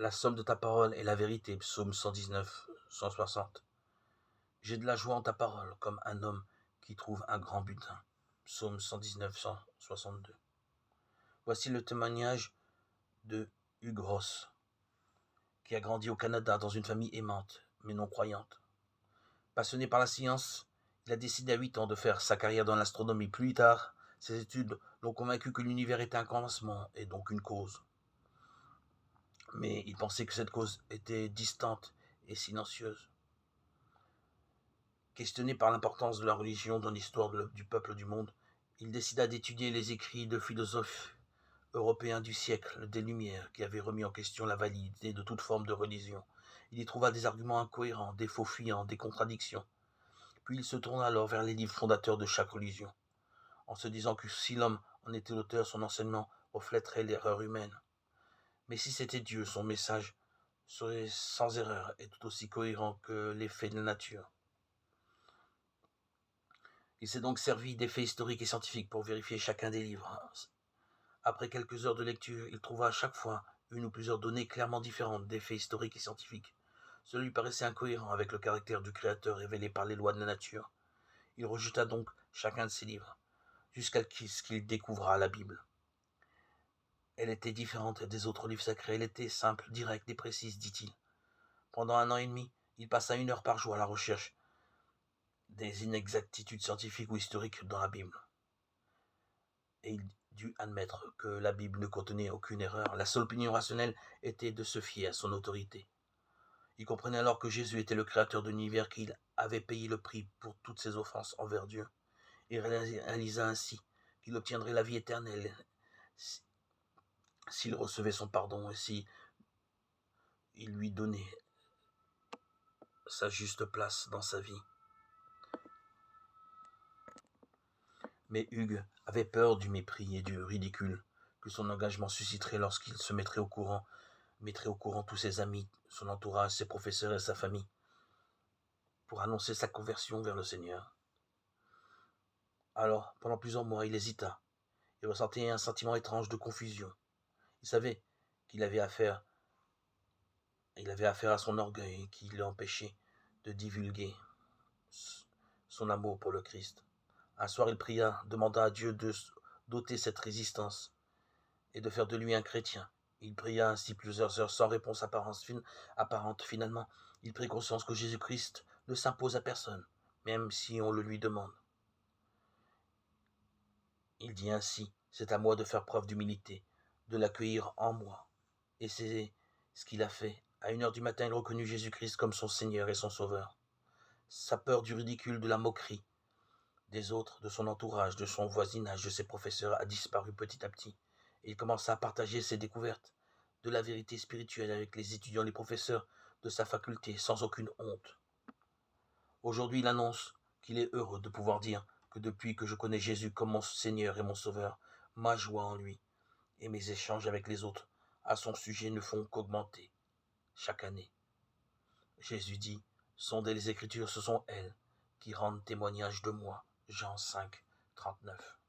La somme de ta parole est la vérité, psaume 119, 160. J'ai de la joie en ta parole, comme un homme qui trouve un grand butin, psaume 119, 162. Voici le témoignage de Hugh Ross, qui a grandi au Canada dans une famille aimante, mais non croyante. Passionné par la science, il a décidé à 8 ans de faire sa carrière dans l'astronomie. Plus tard, ses études l'ont convaincu que l'univers était un commencement et donc une cause. Mais il pensait que cette cause était distante et silencieuse. Questionné par l'importance de la religion dans l'histoire du peuple du monde, il décida d'étudier les écrits de philosophes européens du siècle des Lumières qui avaient remis en question la validité de toute forme de religion. Il y trouva des arguments incohérents, des faux fuyants, des contradictions. Puis il se tourna alors vers les livres fondateurs de chaque religion, en se disant que si l'homme en était l'auteur, son enseignement reflèterait l'erreur humaine. Mais si c'était Dieu, son message serait sans erreur et tout aussi cohérent que les faits de la nature. Il s'est donc servi des faits historiques et scientifiques pour vérifier chacun des livres. Après quelques heures de lecture, il trouva à chaque fois une ou plusieurs données clairement différentes des faits historiques et scientifiques. Cela lui paraissait incohérent avec le caractère du Créateur révélé par les lois de la nature. Il rejeta donc chacun de ses livres, jusqu'à ce qu'il découvra la Bible. Elle était différente des autres livres sacrés, elle était simple, directe et précise, dit-il. Pendant 1 an et demi, il passa 1 heure par jour à la recherche des inexactitudes scientifiques ou historiques dans la Bible. Et il dut admettre que la Bible ne contenait aucune erreur. La seule opinion rationnelle était de se fier à son autorité. Il comprenait alors que Jésus était le créateur de l'univers, qu'il avait payé le prix pour toutes ses offenses envers Dieu. Il réalisa ainsi qu'il obtiendrait la vie éternelle s'il recevait son pardon et si il lui donnait sa juste place dans sa vie. Mais Hugues avait peur du mépris et du ridicule que son engagement susciterait lorsqu'il se mettrait au courant tous ses amis, son entourage, ses professeurs et sa famille, pour annoncer sa conversion vers le Seigneur. Alors, pendant plusieurs mois, il hésita. Il ressentait un sentiment étrange de confusion. Il savait qu'il avait affaire à son orgueil qui l'empêchait de divulguer son amour pour le Christ. Un soir, il pria, demanda à Dieu de d'ôter cette résistance et de faire de lui un chrétien. Il pria ainsi plusieurs heures sans réponse apparente. Finalement, il prit conscience que Jésus-Christ ne s'impose à personne, même si on le lui demande. Il dit ainsi, c'est à moi de faire preuve d'humilité, de l'accueillir en moi. Et c'est ce qu'il a fait. À 1 heure du matin, il reconnut Jésus-Christ comme son Seigneur et son Sauveur. Sa peur du ridicule, de la moquerie des autres, de son entourage, de son voisinage, de ses professeurs a disparu petit à petit. Et il commença à partager ses découvertes de la vérité spirituelle avec les étudiants, les professeurs de sa faculté, sans aucune honte. Aujourd'hui, il annonce qu'il est heureux de pouvoir dire que depuis que je connais Jésus comme mon Seigneur et mon Sauveur, ma joie en lui et mes échanges avec les autres à son sujet ne font qu'augmenter chaque année. Jésus dit, sondez les Écritures, ce sont elles qui rendent témoignage de moi. Jean 5, 39.